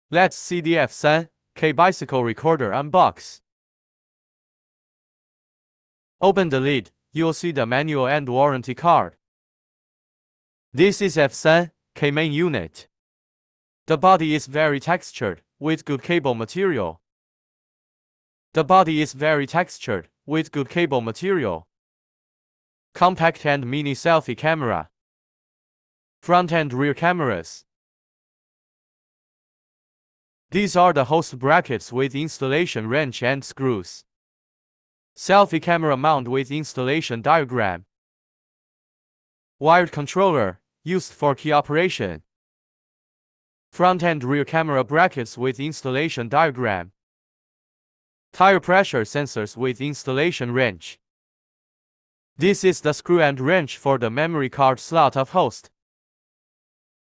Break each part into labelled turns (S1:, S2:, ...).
S1: Let's see the F3K Bicycle recorder unbox. Open the lid, you'll see the manual and warranty card. This is F3K main unit. The body is very textured, with good cable material. Compact and mini selfie camera. Front and rear cameras. These are the host brackets with installation wrench and screws. Selfie camera mount with installation diagram. Wired controller, used for key operation. Front and rear camera brackets with installation diagram. Tire pressure sensors with installation wrench. This is the screw and wrench for the memory card slot of host.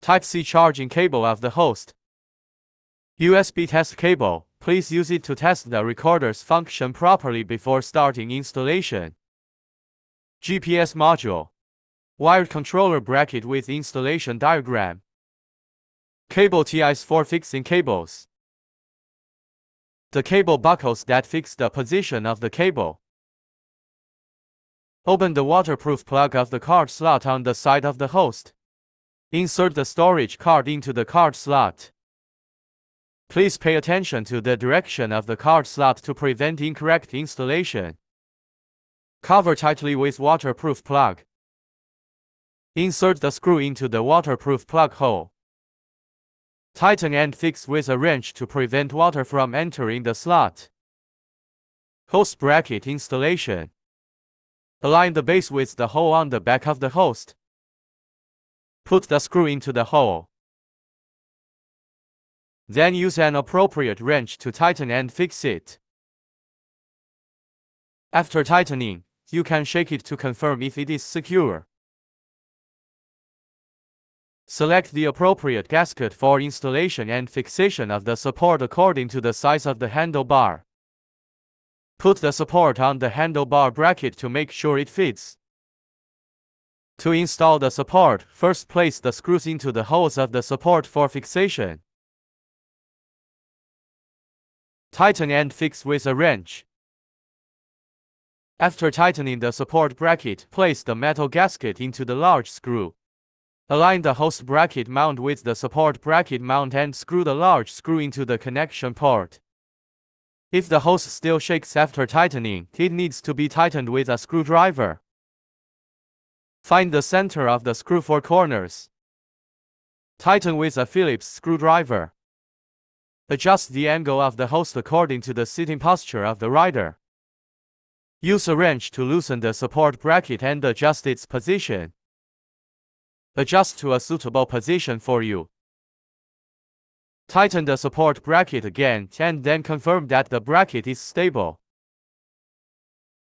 S1: Type-C charging cable of the host. USB test cable, please use it to test the recorder's function properly before starting installation. GPS module. Wired controller bracket with installation diagram. Cable ties for fixing cables. The cable buckles that fix the position of the cable. Open the waterproof plug of the card slot on the side of the host. Insert the storage card into the card slot. Please pay attention to the direction of the card slot to prevent incorrect installation. Cover tightly with waterproof plug. Insert the screw into the waterproof plug hole. Tighten and fix with a wrench to prevent water from entering the slot. Host bracket installation. Align the base with the hole on the back of the host. Put the screw into the hole. Then use an appropriate wrench to tighten and fix it. After tightening, you can shake it to confirm if it is secure. Select the appropriate gasket for installation and fixation of the support according to the size of the handlebar. Put the support on the handlebar bracket to make sure it fits. To install the support, first place the screws into the holes of the support for fixation. Tighten and fix with a wrench. After tightening the support bracket, place the metal gasket into the large screw. Align the host bracket mount with the support bracket mount and screw the large screw into the connection port. If the host still shakes after tightening, it needs to be tightened with a screwdriver. Find the center of the screw for corners. Tighten with a Phillips screwdriver. Adjust the angle of the host according to the sitting posture of the rider. Use a wrench to loosen the support bracket and adjust its position. Adjust to a suitable position for you. Tighten the support bracket again and then confirm that the bracket is stable.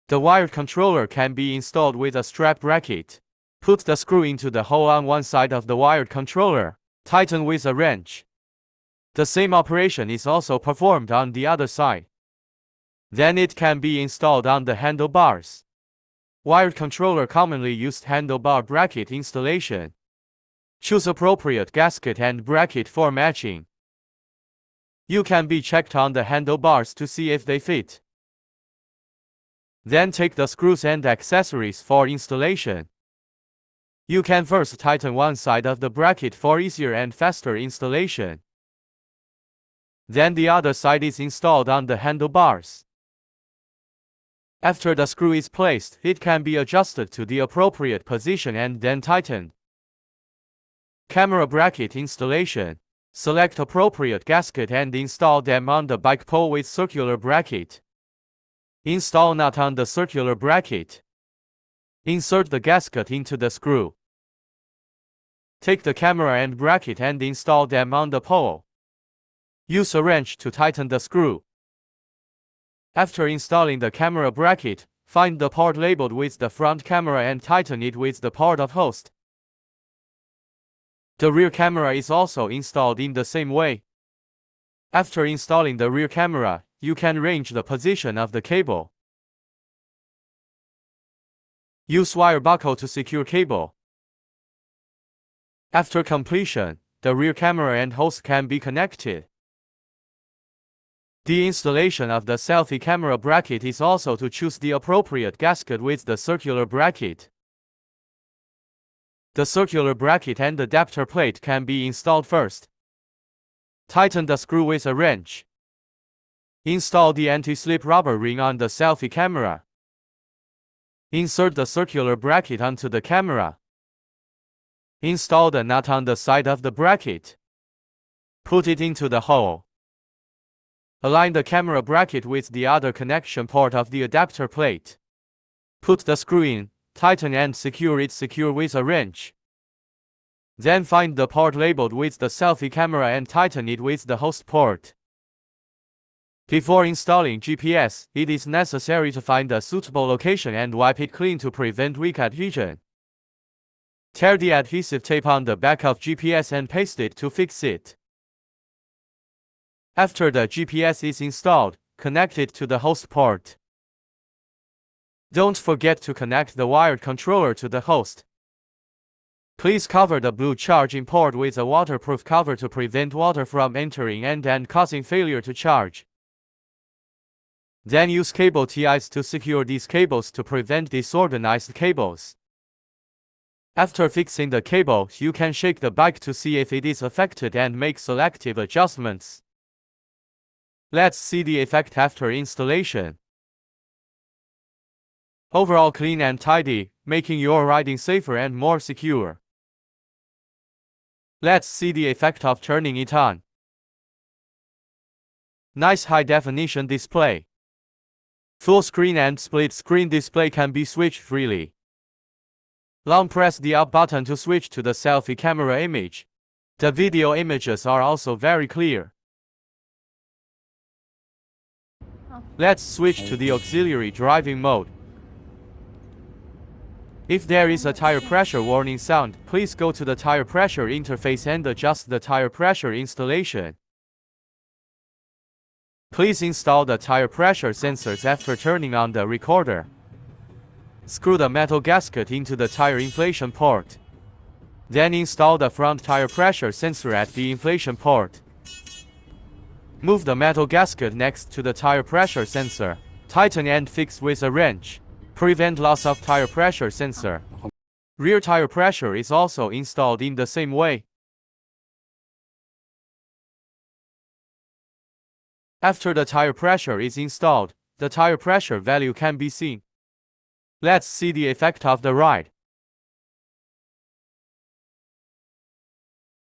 S1: The wired controller can be installed with a strap bracket. Put the screw into the hole on one side of the wired controller. Tighten with a wrench. The same operation is also performed on the other side. Then it can be installed on the handlebars. Wired controller commonly used handlebar bracket installation. Choose appropriate gasket and bracket for matching. You can be checked on the handlebars to see if they fit. Then take the screws and accessories for installation. You can first tighten one side of the bracket for easier and faster installation. Then the other side is installed on the handlebars. After the screw is placed, it can be adjusted to the appropriate position and then tightened. Camera bracket installation. Select appropriate gasket and install them on the bike pole with circular bracket. Install nut on the circular bracket. Insert the gasket into the screw. Take the camera and bracket and install them on the pole. Use a wrench to tighten the screw. After installing the camera bracket, find the port labeled with the front camera and tighten it with the port of host. The rear camera is also installed in the same way. After installing the rear camera, you can arrange the position of the cable. Use wire buckle to secure cable. After completion, the rear camera and host can be connected. The installation of the selfie camera bracket is also to choose the appropriate gasket with the circular bracket. The circular bracket and adapter plate can be installed first. Tighten the screw with a wrench. Install the anti-slip rubber ring on the selfie camera. Insert the circular bracket onto the camera. Install the nut on the side of the bracket. Put it into the hole. Align the camera bracket with the other connection port of the adapter plate. Put the screw in, tighten and secure it with a wrench. Then find the port labeled with the selfie camera and tighten it with the host port. Before installing GPS, it is necessary to find a suitable location and wipe it clean to prevent weak adhesion. Tear the adhesive tape on the back of GPS and paste it to fix it. After the GPS is installed, connect it to the host port. Don't forget to connect the wired controller to the host. Please cover the blue charging port with a waterproof cover to prevent water from entering and causing failure to charge. Then use cable ties to secure these cables to prevent disorganized cables. After fixing the cable, you can shake the bike to see if it is affected and make selective adjustments. Let's see the effect after installation. Overall clean and tidy, making your riding safer and more secure. Let's see the effect of turning it on. Nice high-definition display. Full screen and split screen display can be switched freely. Long press the up button to switch to the selfie camera image. The video images are also very clear. Let's switch to the auxiliary driving mode. If there is a tire pressure warning sound, please go to the tire pressure interface and adjust the tire pressure installation. Please install the tire pressure sensors after turning on the recorder. Screw the metal gasket into the tire inflation port. Then install the front tire pressure sensor at the inflation port. Move the metal gasket next to the tire pressure sensor. Tighten and fix with a wrench. Prevent loss of tire pressure sensor. Rear tire pressure is also installed in the same way. After the tire pressure is installed, the tire pressure value can be seen. Let's see the effect of the ride.